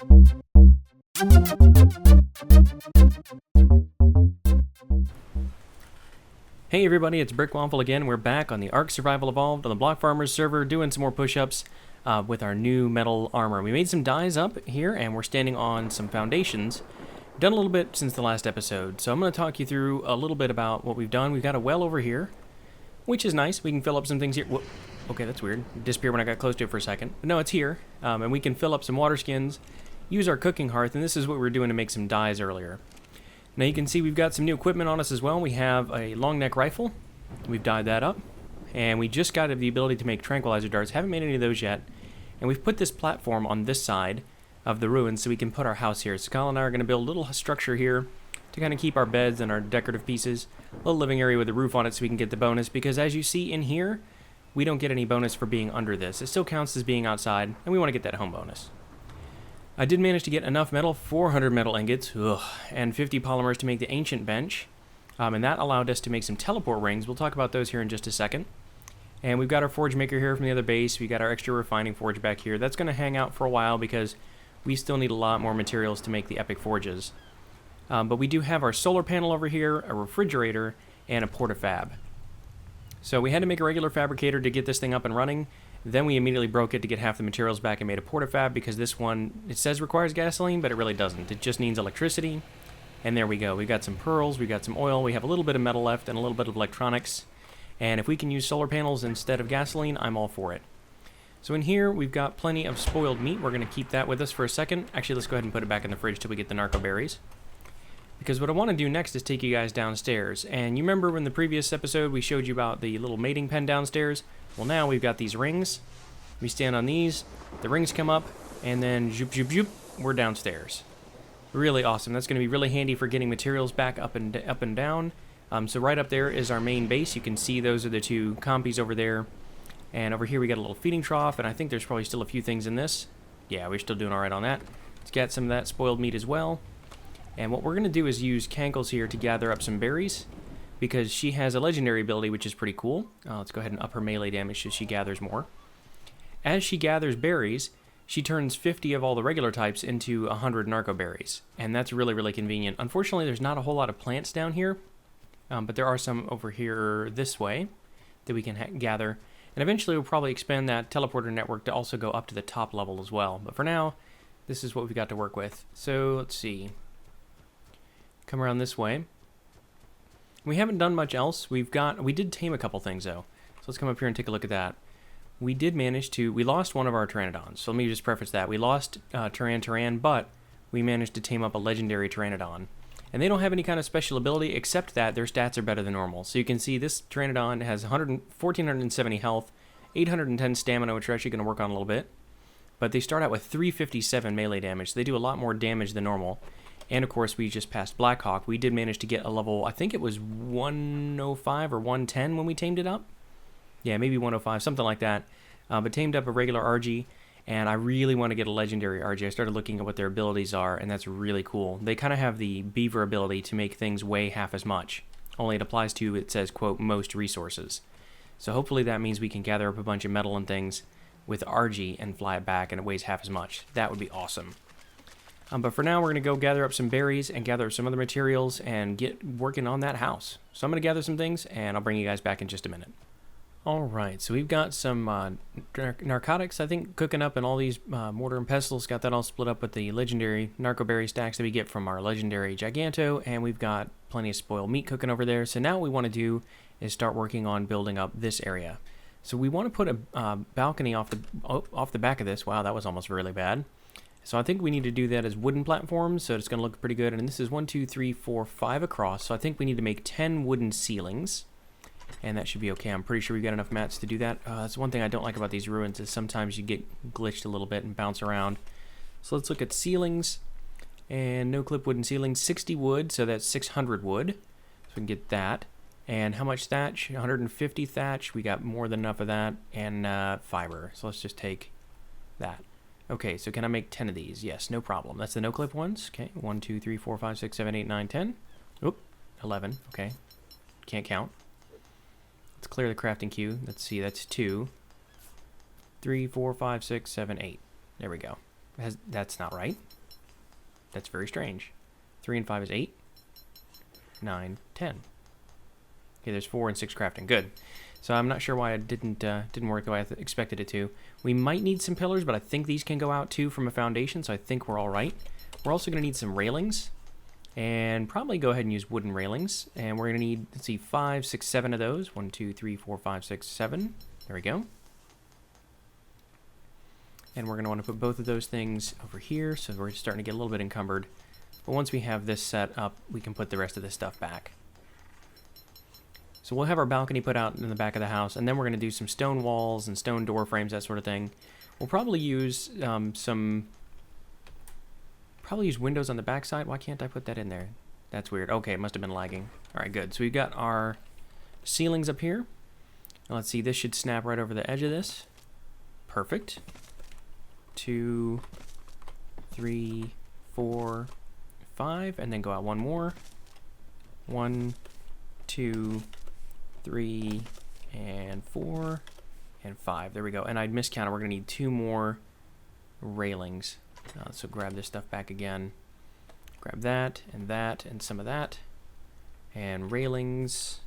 Hey everybody, it's Brick Waffle again. We're back on the ARK Survival Evolved on the Block Farmers server doing some more push-ups with our new metal armor. We made some dies up here and we're standing on some foundations. Done a little bit since the last episode, so I'm going to talk you through a little bit about what we've done. We've got a well over here, which is nice. We can fill up some things here. Whoa. Okay, that's weird. It disappeared when I got close to it for a second. But no, it's here, and we can fill up some water skins, use our cooking hearth, and this is what we were doing to make some dies earlier. Now you can see we've got some new equipment on us as well. We have a long neck rifle. We've dyed that up. And we just got the ability to make tranquilizer darts. Haven't made any of those yet. And we've put this platform on this side of the ruins so we can put our house here. So Kyle and I are going to build a little structure here to kind of keep our beds and our decorative pieces. A little living area with a roof on it so we can get the bonus. Because as you see in here, we don't get any bonus for being under this. It still counts as being outside. And we want to get that home bonus. I did manage to get enough metal, 400 metal ingots, and 50 polymers to make the ancient bench. And that allowed us to make some teleport rings. We'll talk about those here in just a second. And we've got our forge maker here from the other base. We got our extra refining forge back here. That's going to hang out for a while because we still need a lot more materials to make the epic forges. But we do have our solar panel over here, a refrigerator, and a portafab. So we had to make a regular fabricator to get this thing up and running. Then we immediately broke it to get half the materials back and made a portafab because this one, it says requires gasoline, but it really doesn't. It just needs electricity. And there we go. We got some pearls, we got some oil, we have a little bit of metal left and a little bit of electronics. And if we can use solar panels instead of gasoline, I'm all for it. So in here, we've got plenty of spoiled meat. We're going to keep that with us for a second. Actually, let's go ahead and put it back in the fridge till we get the narco berries. Because what I want to do next is take you guys downstairs. And you remember in the previous episode we showed you about the little mating pen downstairs? Well, now we've got these rings. We stand on these, the rings come up, and then zoop, zoop, zoop, we're downstairs. Really awesome. That's going to be really handy for getting materials back up and down. So right up there is our main base. You can see those are the two compies over there. And over here we got a little feeding trough, and I think there's probably still a few things in this. Yeah, we're still doing all right on that. Let's get some of that spoiled meat as well. And what we're going to do is use Kankles here to gather up some berries, because she has a legendary ability, which is pretty cool. Let's go ahead and up her melee damage so she gathers more. As she gathers berries, she turns 50 of all the regular types into 100 narco berries, and that's really, really convenient. Unfortunately, there's not a whole lot of plants down here, but there are some over here this way that we can gather. And eventually we'll probably expand that teleporter network to also go up to the top level as well. But for now, this is what we've got to work with. So let's see. Come around this way. We haven't done much else. We did tame a couple things though. So let's come up here and take a look at that. We did manage to, we lost one of our Pteranodons. So let me just preface that. We lost Tyran, but we managed to tame up a legendary Pteranodon. And they don't have any kind of special ability except that their stats are better than normal. So you can see this Pteranodon has 1,470 health, 810 stamina, which we're actually going to work on a little bit. But they start out with 357 melee damage. So they do a lot more damage than normal. And of course, we just passed Blackhawk. We did manage to get a level, I think it was 105 or 110 when we tamed it up. Yeah, maybe 105, something like that. But tamed up a regular RG, and I really want to get a legendary RG. I started looking at what their abilities are, and that's really cool. They kind of have the beaver ability to make things weigh half as much. Only it applies to, it says, quote, most resources. So hopefully that means we can gather up a bunch of metal and things with RG and fly it back, and it weighs half as much. That would be awesome. But for now, we're going to go gather up some berries and gather up some other materials and get working on that house. So I'm going to gather some things, and I'll bring you guys back in just a minute. Alright, so we've got some narcotics, I think, cooking up in all these mortar and pestles. Got that all split up with the legendary narco berry stacks that we get from our legendary Giganto, and we've got plenty of spoiled meat cooking over there. So now what we want to do is start working on building up this area. So we want to put a balcony off the back of this. Wow, that was almost really bad. So I think we need to do that as wooden platforms, so it's going to look pretty good. And this is 1, 2, 3, 4, 5 across, so I think we need to make 10 wooden ceilings. And that should be okay. I'm pretty sure we've got enough mats to do that. That's one thing I don't like about these ruins is sometimes you get glitched a little bit and bounce around. So let's look at ceilings. And no clip wooden ceilings. 60 wood, so that's 600 wood. So we can get that. And how much thatch? 150 thatch. We got more than enough of that. And fiber. So let's just take that. Okay, so can I make 10 of these? Yes, no problem. That's the no clip ones. Okay, 1, 2, 3, 4, 5, 6, 7, 8, 9, 10. Oop, 11. Okay, can't count. Let's clear the crafting queue. Let's see, that's 2, 3, 4, 5, 6, 7, 8. There we go. That's not right. That's very strange. 3 and 5 is 8. 9, 10. Okay, there's 4 and 6 crafting. Good. So I'm not sure why it didn't work the way I expected it to. We might need some pillars, but I think these can go out too from a foundation, so I think we're all right. We're also going to need some railings, and probably go ahead and use wooden railings. And we're going to need, let's see, 5, 6, 7 of those. 1, 2, 3, 4, 5, 6, 7. There we go. And we're going to want to put both of those things over here, so we're starting to get a little bit encumbered. But once we have this set up, we can put the rest of this stuff back. So we'll have our balcony put out in the back of the house, and then we're going to do some stone walls and stone door frames, that sort of thing. We'll probably use use windows on the back side. Why can't I put that in there? That's weird. Okay, it must have been lagging. All right, good. So we've got our ceilings up here. Now let's see, this should snap right over the edge of this. Perfect. 2, 3, 4, 5, and then go out one more. 1, 2, 3, and 4, and 5. There we go. And I miscounted. We're going to need 2 more railings. So grab this stuff back again. Grab that, and some of that. And railings.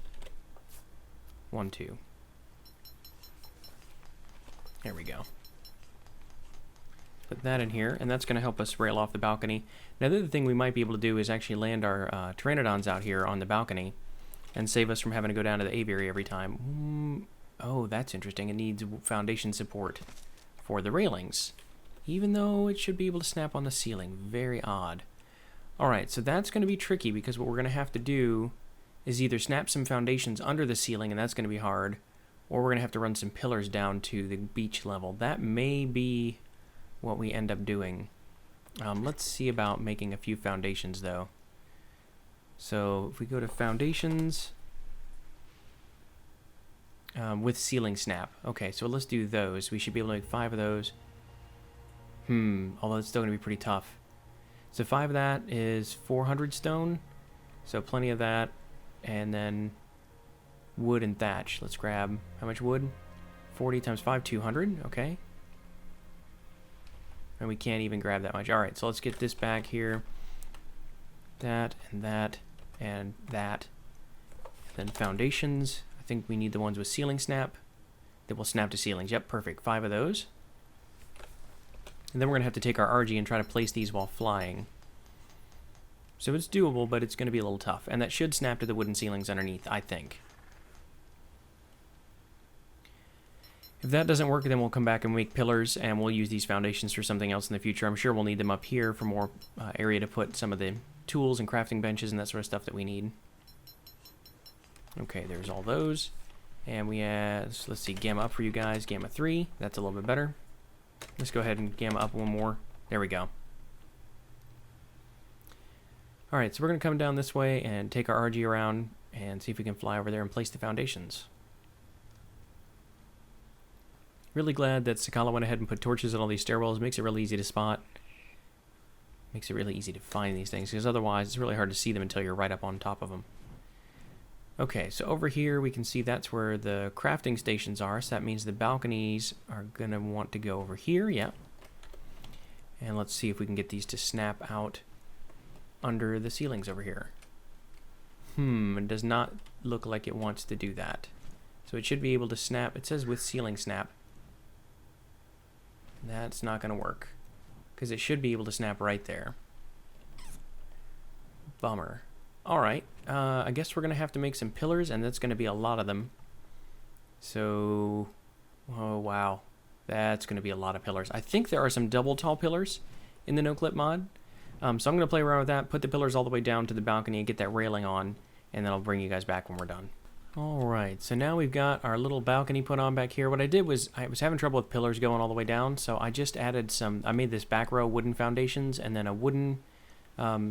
1, 2. There we go. Put that in here, and that's going to help us rail off the balcony. Now, the other thing we might be able to do is actually land our pteranodons out here on the balcony and save us from having to go down to the aviary every time. Oh, that's interesting. It needs foundation support for the railings, even though it should be able to snap on the ceiling. Very odd. All right, so that's going to be tricky, because what we're going to have to do is either snap some foundations under the ceiling, and that's going to be hard, or we're going to have to run some pillars down to the beach level. That may be what we end up doing. Let's see about making a few foundations, though. So if we go to foundations with ceiling snap. Okay, so let's do those. We should be able to make 5 of those. Although it's still going to be pretty tough. So 5 of that is 400 stone. So plenty of that. And then wood and thatch. Let's grab, how much wood? 40 times 5, 200. Okay. And we can't even grab that much. All right, so let's get this back here. That, and that, and that. Then foundations. I think we need the ones with ceiling snap that will snap to ceilings. Yep, perfect. 5 of those. And then we're going to have to take our RG and try to place these while flying. So it's doable, but it's going to be a little tough. And that should snap to the wooden ceilings underneath, I think. If that doesn't work, then we'll come back and make pillars, and we'll use these foundations for something else in the future. I'm sure we'll need them up here for more area to put some of the tools and crafting benches and that sort of stuff that we need. Okay, there's all those. And we have, let's see, gamma up for you guys. Gamma 3, that's a little bit better. Let's go ahead and gamma up one more. There we go. Alright, so we're going to come down this way and take our RG around and see if we can fly over there and place the foundations. Really glad that Sakala went ahead and put torches on all these stairwells. Makes it really easy to spot. Makes it really easy to find these things, because otherwise it's really hard to see them until you're right up on top of them. Okay, so over here we can see that's where the crafting stations are, so that means the balconies are going to want to go over here, yeah. And let's see if we can get these to snap out under the ceilings over here. It does not look like it wants to do that. So it should be able to snap. It says with ceiling snap. That's not going to work, because it should be able to snap right there. Bummer. Alright, I guess we're going to have to make some pillars, and that's going to be a lot of them. So, oh wow, that's going to be a lot of pillars. I think there are some double tall pillars in the no-clip mod. So I'm going to play around with that, put the pillars all the way down to the balcony and get that railing on, and then I'll bring you guys back when we're done. Alright, so now we've got our little balcony put on back here. What I did was, I was having trouble with pillars going all the way down, so I just added I made this back row wooden foundations, and then a wooden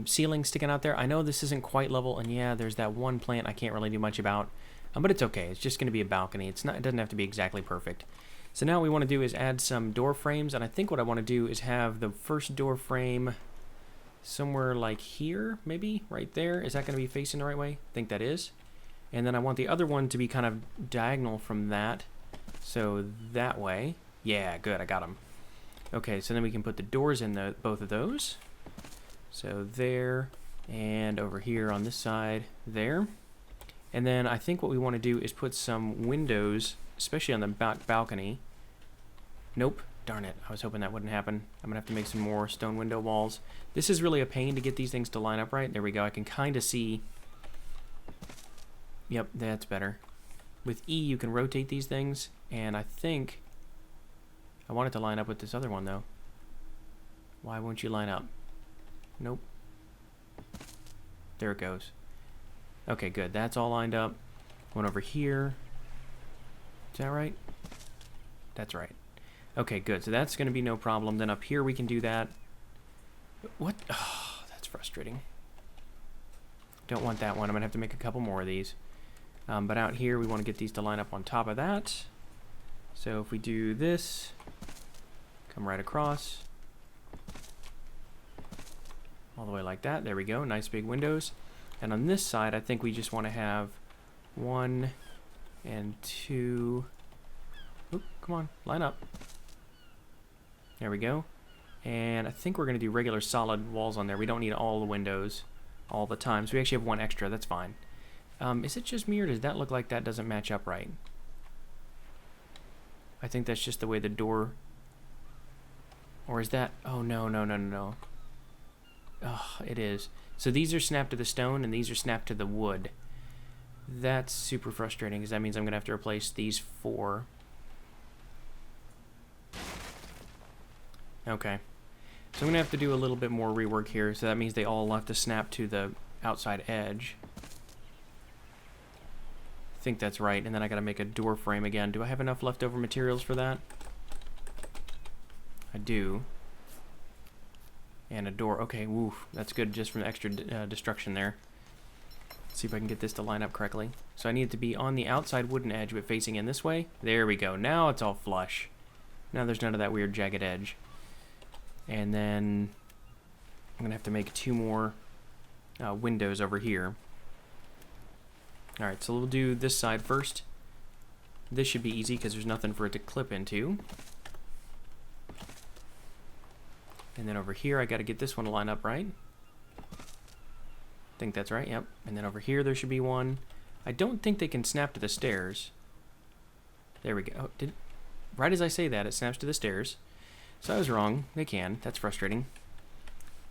ceiling sticking out there. I know this isn't quite level, and yeah, there's that one plant I can't really do much about, but it's okay. It's just going to be a balcony. It doesn't have to be exactly perfect. So now what we want to do is add some door frames, and I think what I want to do is have the first door frame somewhere like here, maybe, right there. Is that going to be facing the right way? I think that is. And then I want the other one to be kind of diagonal from that. So that way. Yeah, good, I got them. Okay, so then we can put the doors in both of those. So there, and over here on this side, there. And then I think what we want to do is put some windows, especially on the back balcony. Nope, darn it. I was hoping that wouldn't happen. I'm going to have to make some more stone window walls. This is really a pain to get these things to line up right. There we go. I can kind of see. Yep, that's better. With E, you can rotate these things, and I think I want it to line up with this other one, though. Why won't you line up? Nope. There it goes. Okay, good. That's all lined up. One over here. Is that right? That's right. Okay, good. So that's going to be no problem. Then up here we can do that. What? Oh, that's frustrating. Don't want that one. I'm going to have to make a couple more of these. But out here we want to get these to line up on top of that. So if we do this, come right across. All the way like that. There we go. Nice big windows. And on this side, I think we just want to have 1 and 2. Oop, come on, line up. There we go. And I think we're going to do regular solid walls on there. We don't need all the windows all the time. So we actually have 1 extra. That's fine. Is it just me, or does that look like that doesn't match up right? I think that's just the way the door... Or is that... Oh, no, no, no, no, no. Oh, it is. So these are snapped to the stone, and these are snapped to the wood. That's super frustrating, because that means I'm going to have to replace these 4. Okay. So I'm going to have to do a little bit more rework here, so that means they all have to snap to the outside edge. I think that's right, and then I got to make a door frame again. Do I have enough leftover materials for that? I do. And a door. Okay, woof. That's good just from the extra destruction there. Let's see if I can get this to line up correctly. So I need it to be on the outside wooden edge, but facing in this way. There we go. Now it's all flush. Now there's none of that weird jagged edge. And then I'm going to have to make 2 more windows over here. Alright, so we'll do this side first. This should be easy because there's nothing for it to clip into. And then over here, I got to get this one to line up right. I think that's right, yep. And then over here, there should be one. I don't think they can snap to the stairs. There we go. Oh, right as I say that, it snaps to the stairs. So I was wrong. They can. That's frustrating.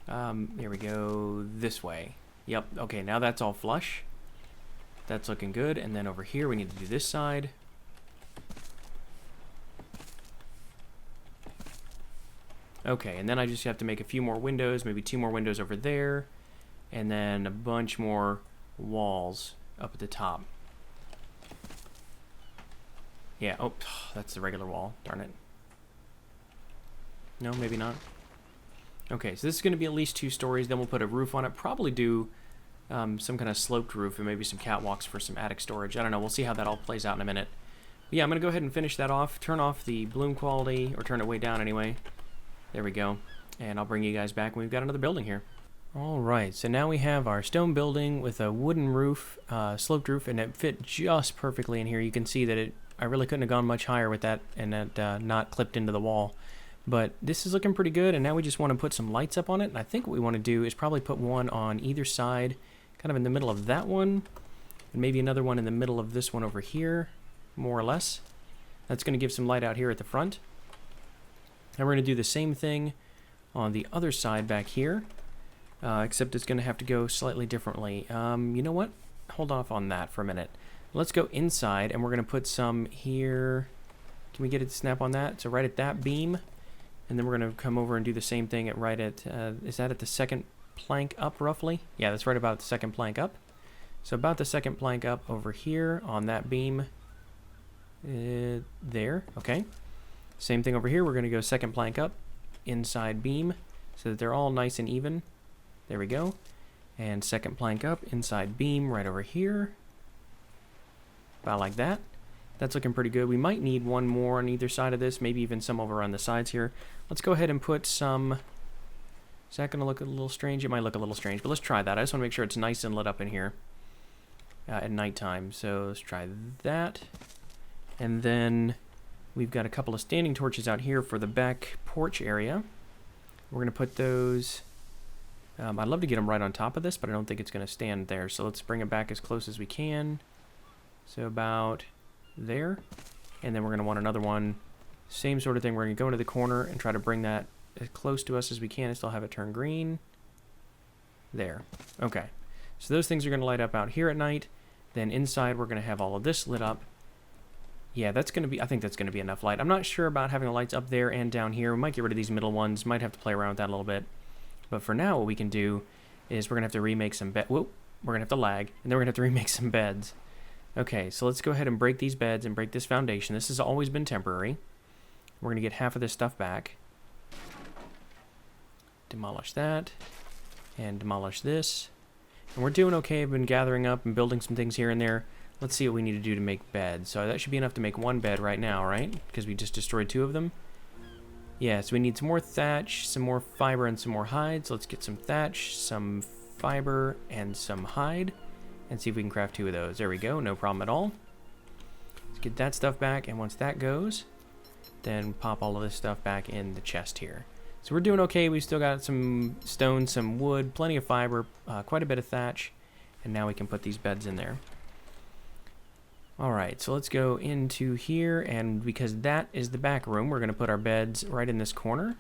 Here we go this way. Yep, okay, now that's all flush. That's looking good. And then over here, we need to do this side. Okay, and then I just have to make a few more windows, maybe 2 more windows over there, and then a bunch more walls up at the top. Yeah, oh, that's the regular wall, darn it. No, maybe not. Okay, so this is going to be at least 2 stories, then we'll put a roof on it, probably do some kind of sloped roof and maybe some catwalks for some attic storage. I don't know, we'll see how that all plays out in a minute. But yeah, I'm going to go ahead and finish that off, turn off the bloom quality, or turn it way down anyway. There we go. And I'll bring you guys back when we've got another building here. Alright, so now we have our stone building with a wooden roof, sloped roof, and it fit just perfectly in here. You can see that I really couldn't have gone much higher with that and that not clipped into the wall. But this is looking pretty good, and now we just want to put some lights up on it. And I think what we want to do is probably put one on either side, kind of in the middle of that one, and maybe another one in the middle of this one over here, more or less. That's going to give some light out here at the front. And we're going to do the same thing on the other side back here, except it's going to have to go slightly differently. You know what? Hold off on that for a minute. Let's go inside, and we're going to put some here. Can we get it to snap on that? So right at that beam, and then we're going to come over and do the same thing at right at, is that at the second plank up roughly? Yeah, that's right about the second plank up. So about the second plank up over here on that beam. There, okay. Same thing over here, we're going to go second plank up, inside beam, so that they're all nice and even. There we go. And second plank up, inside beam right over here. About like that. That's looking pretty good. We might need one more on either side of this, maybe even some over on the sides here. Let's go ahead and put some... Is that going to look a little strange? It might look a little strange, but let's try that. I just want to make sure it's nice and lit up in here at nighttime. So let's try that. And then We've got a couple of standing torches out here for the back porch area. We're going to put those... I'd love to get them right on top of this, but I don't think it's going to stand there. So let's bring it back as close as we can. So about there. And then we're going to want another one. Same sort of thing. We're going to go into the corner and try to bring that as close to us as we can and still have it turn green. There. Okay. So those things are going to light up out here at night. Then inside we're going to have all of this lit up. Yeah, that's going to be, I think that's going to be enough light. I'm not sure about having the lights up there and down here. We might get rid of these middle ones. Might have to play around with that a little bit. But for now, what we can do is we're going to have to remake some bed. Whoop, we're going to have to lag. And then we're going to have to remake some beds. Okay, so let's go ahead and break these beds and break this foundation. This has always been temporary. We're going to get half of this stuff back. Demolish that. And demolish this. And we're doing okay. I've been gathering up and building some things here and there. Let's see what we need to do to make beds. So that should be enough to make one bed right now, right? Because we just destroyed 2 of them. Yeah, so we need some more thatch, some more fiber, and some more hide. So let's get some thatch, some fiber, and some hide. And see if we can craft 2 of those. There we go, no problem at all. Let's get that stuff back, and once that goes, then pop all of this stuff back in the chest here. So we're doing okay. We've still got some stone, some wood, plenty of fiber, quite a bit of thatch. And now we can put these beds in there. Alright, so let's go into here, and because that is the back room, we're going to put our beds right in this corner.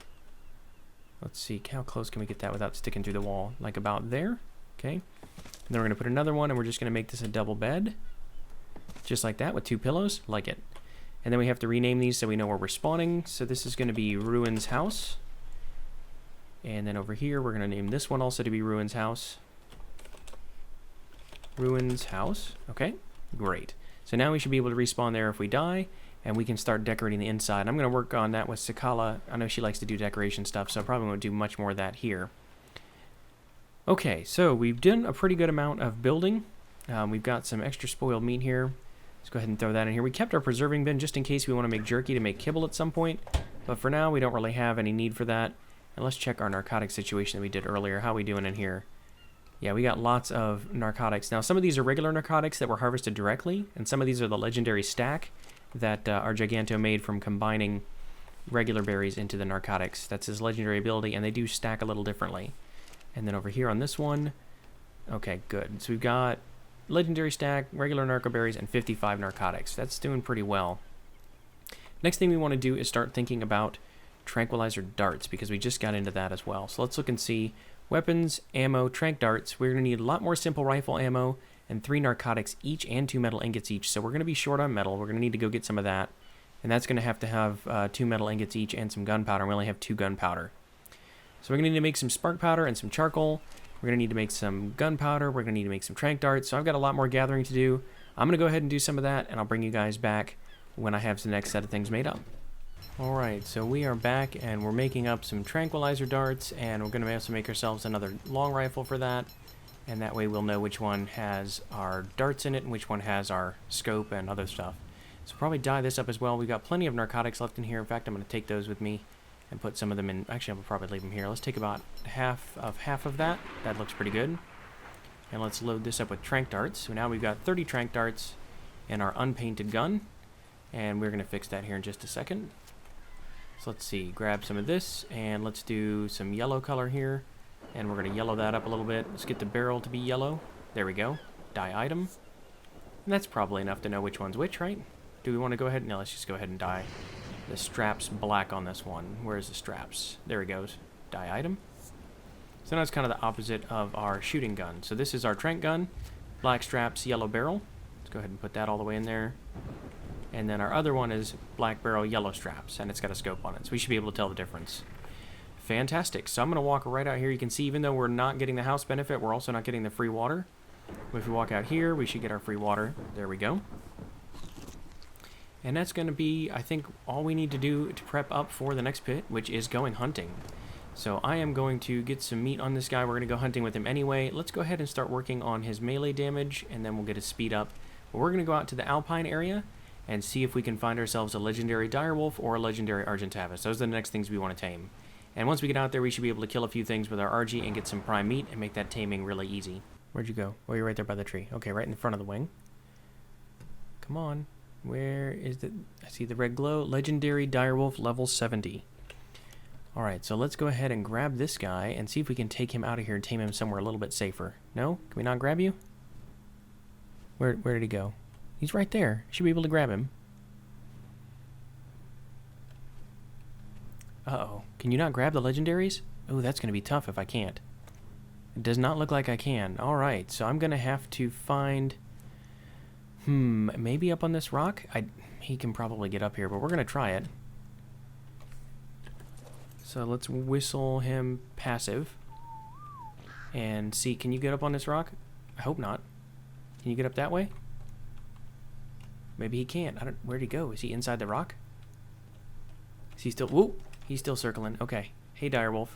Let's see, how close can we get that without sticking through the wall? Like about there. Okay. And then we're going to put another one, and we're just going to make this a double bed. Just like that, with 2 pillows. Like it. And then we have to rename these so we know where we're spawning. So this is going to be Ruin's House. And then over here, we're going to name this one also to be Ruin's House. Ruin's House. Okay, great. So now we should be able to respawn there if we die, and we can start decorating the inside. I'm going to work on that with Sakala. I know she likes to do decoration stuff, so I probably won't do much more of that here. Okay, so we've done a pretty good amount of building. We've got some extra spoiled meat here. Let's go ahead and throw that in here. We kept our preserving bin just in case we want to make jerky to make kibble at some point, but for now we don't really have any need for that. And let's check our narcotic situation that we did earlier. How are we doing in here? Yeah, we got lots of narcotics. Now, some of these are regular narcotics that were harvested directly, and some of these are the legendary stack that our Giganto made from combining regular berries into the narcotics. That's his legendary ability, and they do stack a little differently. And then over here on this one, okay, good. So we've got legendary stack, regular narco berries, and 55 narcotics. That's doing pretty well. Next thing we want to do is start thinking about tranquilizer darts, because we just got into that as well. So let's look and see. Weapons, ammo, tranq darts. We're going to need a lot more simple rifle ammo and 3 narcotics each and 2 metal ingots each. So we're going to be short on metal. We're going to need to go get some of that. And that's going to have 2 metal ingots each and some gunpowder. And we only have 2 gunpowder. So we're going to need to make some spark powder and some charcoal. We're going to need to make some gunpowder. We're going to need to make some tranq darts. So I've got a lot more gathering to do. I'm going to go ahead and do some of that, and I'll bring you guys back when I have the next set of things made up. Alright, so we are back, and we're making up some tranquilizer darts, and we're going to also make ourselves another long rifle for that, and that way we'll know which one has our darts in it and which one has our scope and other stuff. So probably dye this up as well. We've got plenty of narcotics left in here. In fact, I'm going to take those with me and put some of them in. Actually, I'll probably leave them here. Let's take about half of that. That looks pretty good. And let's load this up with tranq darts. So now we've got 30 tranq darts in our unpainted gun, and we're going to fix that here in just a second. So let's see, grab some of this, and let's do some yellow color here, and we're going to yellow that up a little bit. Let's get the barrel to be yellow. There we go. Dye item. And that's probably enough to know which one's which, right? Do we want to go ahead? No, let's just go ahead and dye the straps black on this one. Where's the straps? There he goes. Dye item. So now it's kind of the opposite of our shooting gun. So this is our tranq gun, black straps, yellow barrel. Let's go ahead and put that all the way in there. And then our other one is black barrel, yellow straps, and it's got a scope on it, so we should be able to tell the difference. Fantastic. So I'm going to walk right out here. You can see even though we're not getting the house benefit, we're also not getting the free water. If we walk out here, we should get our free water. There we go. And that's going to be, I think, all we need to do to prep up for the next pit, which is going hunting. So I am going to get some meat on this guy. We're going to go hunting with him anyway. Let's go ahead and start working on his melee damage, and then we'll get his speed up. But we're going to go out to the Alpine area and see if we can find ourselves a legendary direwolf or a legendary Argentavis. Those are the next things we want to tame. And once we get out there, we should be able to kill a few things with our RG and get some prime meat and make that taming really easy. Where'd you go? Oh, you're right there by the tree. Okay, right in the front of the wing. Come on. Where is the... I see the red glow. Legendary direwolf level 70. Alright, so let's go ahead and grab this guy and see if we can take him out of here and tame him somewhere a little bit safer. No? Can we not grab you? Where did he go? He's right there. Should be able to grab him. Uh-oh. Can you not grab the legendaries? Oh, that's going to be tough if I can't. It does not look like I can. Alright, so I'm going to have to find... maybe up on this rock? He can probably get up here, but we're going to try it. So let's whistle him passive. And see, can you get up on this rock? I hope not. Can you get up that way? Maybe he can't. Where'd he go? Is he inside the rock? Is he still... Whoa! He's still circling. Okay. Hey, direwolf.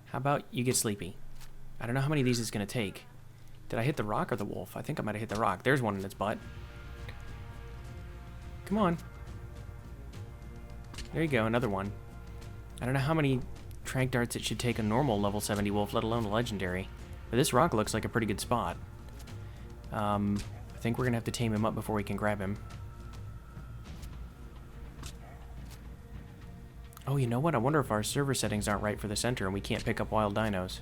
How about you get sleepy? I don't know how many of these it's going to take. Did I hit the rock or the wolf? I think I might have hit the rock. There's one in its butt. Come on. There you go, another one. I don't know how many trank darts it should take a normal level 70 wolf, let alone a legendary. But this rock looks like a pretty good spot. I think we're going to have to tame him up before we can grab him. Oh, you know what? I wonder if our server settings aren't right for the center and we can't pick up wild dinos.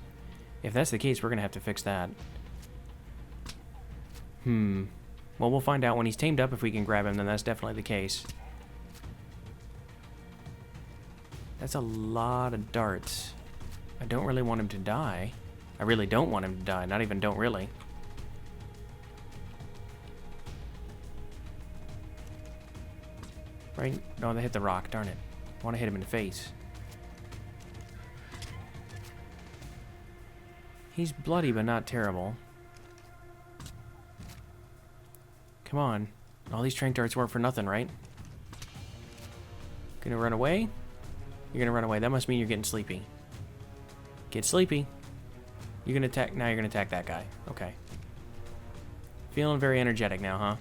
If that's the case, we're going to have to fix that. Well, we'll find out when he's tamed up if we can grab him, then that's definitely the case. That's a lot of darts. I don't really want him to die. I really don't want him to die, not even don't really. Right? No, they hit the rock, darn it. I want to hit him in the face. He's bloody, but not terrible. Come on. All these trank darts weren't for nothing, right? Gonna run away? You're gonna run away. That must mean you're getting sleepy. Get sleepy. You're gonna attack... Now you're gonna attack that guy. Okay. Feeling very energetic now, huh?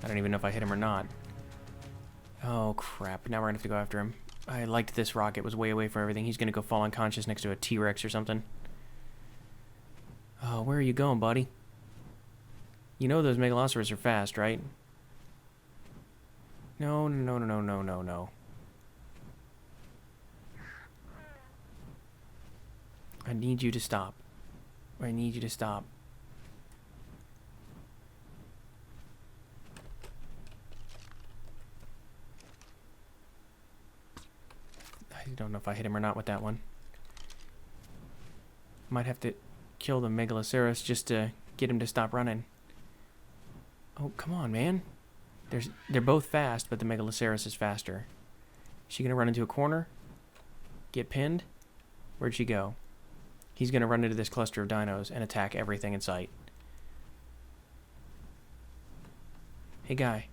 I don't even know if I hit him or not. Oh, crap. Now we're gonna have to go after him. I liked this rock. It was way away from everything. He's gonna go fall unconscious next to a T-Rex or something. Oh, where are you going, buddy? You know those Megalosaurus are fast, right? No, no, no, no, no, no, no. I need you to stop. I need you to stop. I don't know if I hit him or not with that one. Might have to kill the Megalosaurus just to get him to stop running. Oh, come on, man. They're both fast, but the Megalosaurus is faster. Is she going to run into a corner? Get pinned? Where'd she go? He's going to run into this cluster of dinos and attack everything in sight. Hey, guy.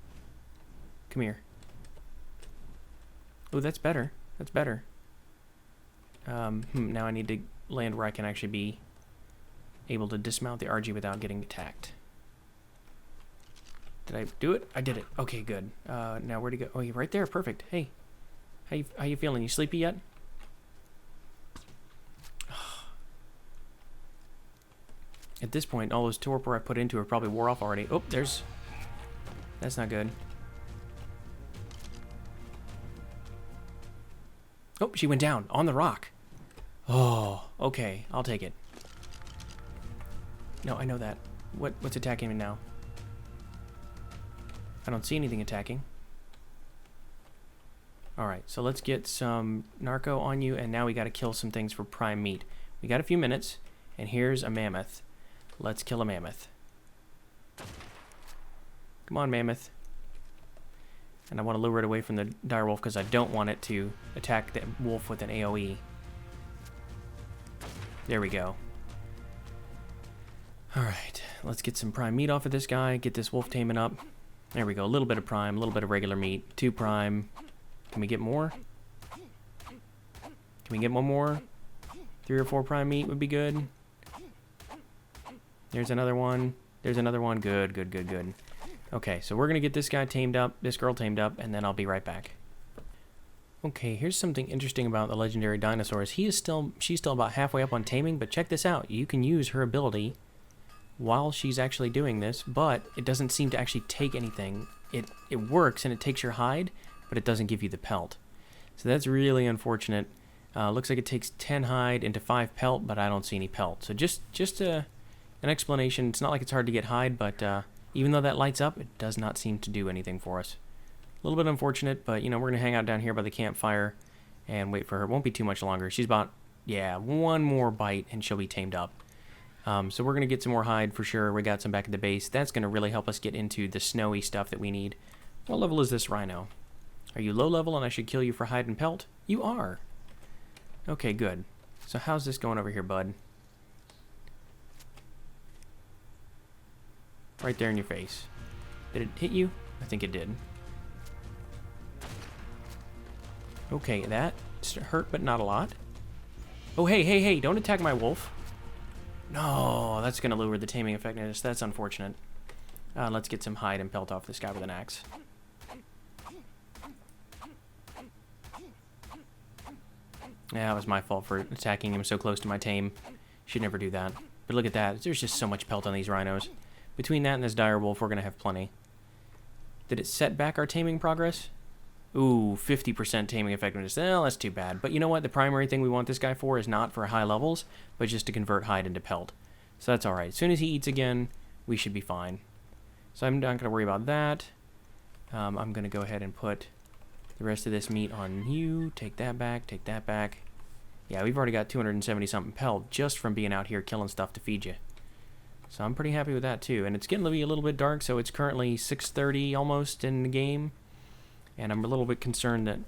Come here. Oh, that's better. That's better. Now I need to land where I can actually be able to dismount the RG without getting attacked. Did I do it? I did it. Okay, good. Now where'd he go? Oh, you're right there. Perfect. Hey. How you feeling? You sleepy yet? At this point, all those torpor I put into her probably wore off already. Oh, there's... That's not good. Oh, she went down on the rock. Oh, okay. I'll take it. No, I know that. What's attacking me now? I don't see anything attacking. Alright, so let's get some narco on you, and now we gotta kill some things for prime meat. We got a few minutes, and here's a mammoth. Let's kill a mammoth. Come on, mammoth. And I want to lure it away from the direwolf because I don't want it to attack the wolf with an AoE. There we go. Alright, let's get some prime meat off of this guy, get this wolf taming up. There we go, a little bit of prime, a little bit of regular meat, 2 prime. Can we get more? Can we get one more? 3 or 4 prime meat would be good. There's another one. There's another one. Good, good, good, good. Okay, so we're going to get this guy tamed up, this girl tamed up, and then I'll be right back. Okay, here's something interesting about the legendary dinosaurs. She's still about halfway up on taming, but check this out. You can use her ability while she's actually doing this, but it doesn't seem to actually take anything. It works and it takes your hide, but it doesn't give you the pelt. So that's really unfortunate. Looks like it takes 10 hide into 5 pelt, but I don't see any pelt. So just an explanation. It's not like it's hard to get hide, but even though that lights up, it does not seem to do anything for us. A little bit unfortunate, but you know, we're gonna hang out down here by the campfire and wait for her. It won't be too much longer. She's about, yeah, one more bite and she'll be tamed up. So we're gonna get some more hide for sure. We got some back at the base. That's gonna really help us get into the snowy stuff that we need. What level is this rhino? Are you low level and I should kill you for hide and pelt? You are. Okay, good. So how's this going over here, bud? Right there in your face. Did it hit you? I think it did. Okay, that hurt, but not a lot. Oh, hey, don't attack my wolf. No, that's going to lower the taming effectiveness. That's unfortunate. Let's get some hide and pelt off this guy with an axe. Yeah, it was my fault for attacking him so close to my tame. Should never do that. But look at that. There's just so much pelt on these rhinos. Between that and this dire wolf, we're going to have plenty. Did it set back our taming progress? Ooh, 50% taming effectiveness. Well, that's too bad. But you know what? The primary thing we want this guy for is not for high levels, but just to convert hide into pelt. So that's alright. As soon as he eats again, we should be fine. So I'm not going to worry about that. I'm going to go ahead and put the rest of this meat on you. Take that back. Take that back. Yeah, we've already got 270-something pelt just from being out here killing stuff to feed you. So I'm pretty happy with that too. And it's getting to be a little bit dark, so it's currently 6:30 almost in the game. And I'm a little bit concerned that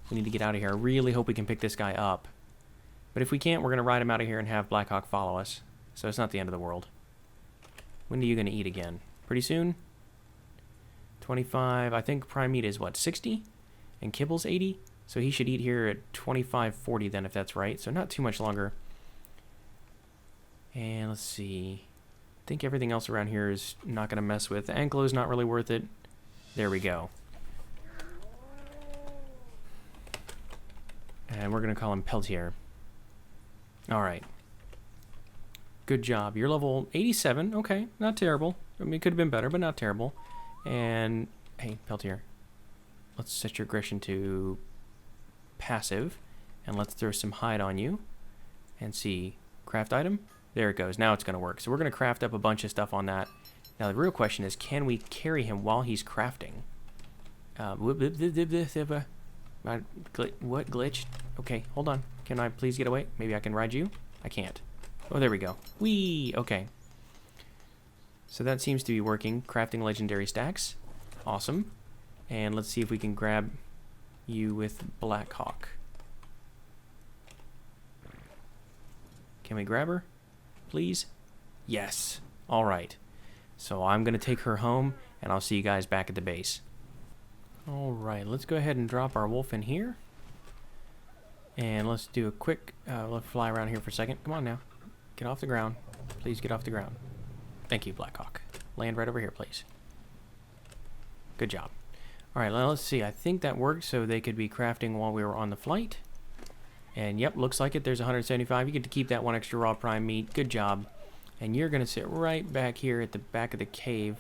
we need to get out of here. I really hope we can pick this guy up. But if we can't, we're going to ride him out of here and have Blackhawk follow us. So it's not the end of the world. When are you going to eat again? Pretty soon? 25. I think prime meat is what, 60? And kibble's 80? So he should eat here at 25:40 then, if that's right. So not too much longer. And let's see. I think everything else around here is not going to mess with. The anklo's not really worth it. There we go. And we're going to call him Peltier. Alright. Good job. You're level 87. Okay, not terrible. I mean, it could have been better, but not terrible. And, hey, Peltier. Let's set your aggression to passive. And let's throw some hide on you. And see. Craft item? There it goes. Now it's going to work. So we're going to craft up a bunch of stuff on that. Now the real question is, can we carry him while he's crafting? What glitched? Okay, hold on. Can I please get away? Maybe I can ride you? I can't. Oh, there we go. Whee! Okay. So that seems to be working. Crafting legendary stacks. Awesome. And let's see if we can grab you with Blackhawk. Can we grab her? Please? Yes. Alright. So I'm going to take her home, and I'll see you guys back at the base. Alright, let's go ahead and drop our wolf in here. And let's do a quick, let's fly around here for a second. Come on now. Get off the ground. Please get off the ground. Thank you, Blackhawk. Land right over here, please. Good job. Alright, let's see. I think that worked, so they could be crafting while we were on the flight. And yep, looks like it. There's 175. You get to keep that one extra raw prime meat. Good job. And you're going to sit right back here at the back of the cave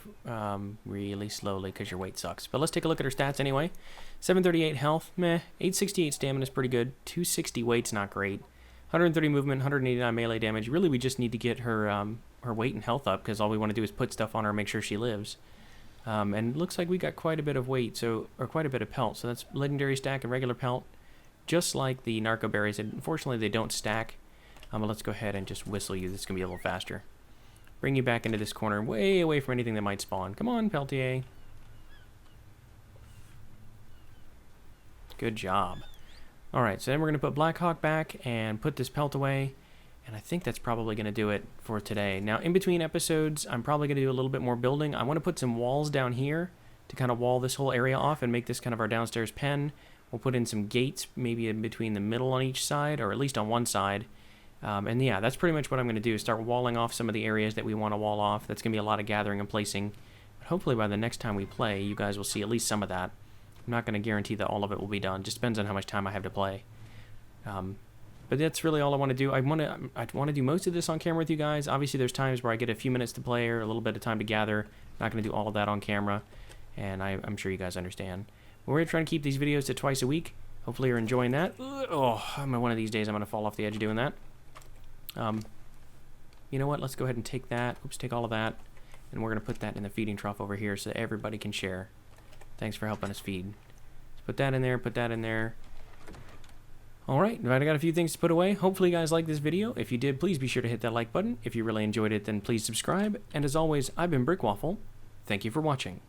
really slowly because your weight sucks. But let's take a look at her stats anyway. 738 health, meh. 868 stamina is pretty good. 260 weight's not great. 130 movement, 189 melee damage. Really, we just need to get her her weight and health up because all we want to do is put stuff on her and make sure she lives. And it looks like we got quite a bit of weight, or quite a bit of pelt. So that's legendary stack and regular pelt. Just like the narco berries. Unfortunately, they don't stack. But let's go ahead and just whistle you. This is going to be a little faster. Bring you back into this corner, way away from anything that might spawn. Come on, Peltier. Good job. Alright, so then we're going to put Blackhawk back and put this pelt away. And I think that's probably going to do it for today. Now, in between episodes, I'm probably going to do a little bit more building. I want to put some walls down here to kind of wall this whole area off and make this kind of our downstairs pen. We'll put in some gates, maybe in between the middle on each side, or at least on one side. And yeah, that's pretty much what I'm going to do, is start walling off some of the areas that we want to wall off. That's going to be a lot of gathering and placing. But hopefully by the next time we play, you guys will see at least some of that. I'm not going to guarantee that all of it will be done. Just depends on how much time I have to play. But But that's really all I want to do. I want to do most of this on camera with you guys. Obviously, there's times where I get a few minutes to play or a little bit of time to gather. Not going to do all of that on camera, and I'm sure you guys understand. But we're going to try and keep these videos to twice a week. Hopefully you're enjoying that. Oh, one of these days I'm going to fall off the edge doing that. You know what? Let's go ahead and take that. Oops, take all of that. And we're going to put that in the feeding trough over here so that everybody can share. Thanks for helping us feed. Let's put that in there, put that in there. Alright, I got a few things to put away. Hopefully you guys liked this video. If you did, please be sure to hit that like button. If you really enjoyed it, then please subscribe. And as always, I've been Brickwaffle. Thank you for watching.